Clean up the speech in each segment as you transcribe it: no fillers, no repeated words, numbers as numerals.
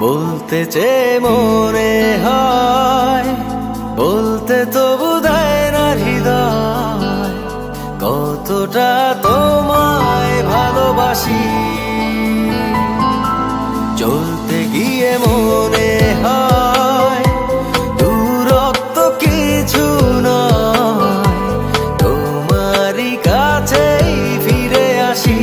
বলতে চেয়ে মনে হয়, বলতে তবু দেয় না হৃদয়, কতটা তোমায় ভালোবাসি। চলতে গিয়ে মনে হয় দূরত্ব কিছু নয়, তোমারই কাছেই ফিরে আসি।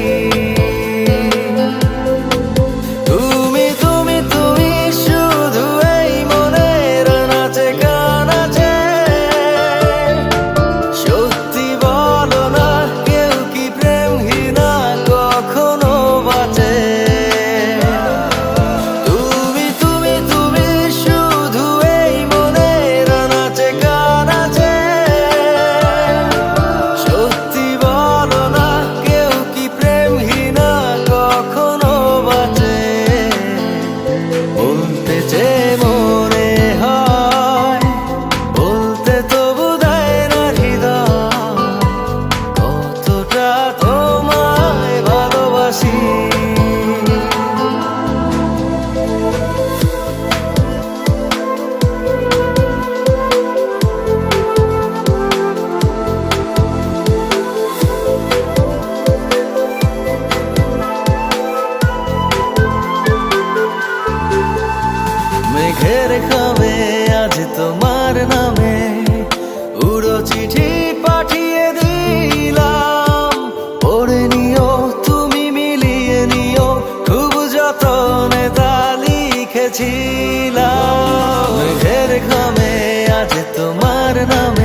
মেঘের খামে আজ তোমার নামে উড়ো চিঠি পাঠিয়ে দিলাম, পড়ে নিও তুমি মিলিয়ে নিও, খুব যতনে তা লিখেছিলাম। মেঘের খামে আজ তোমার নামে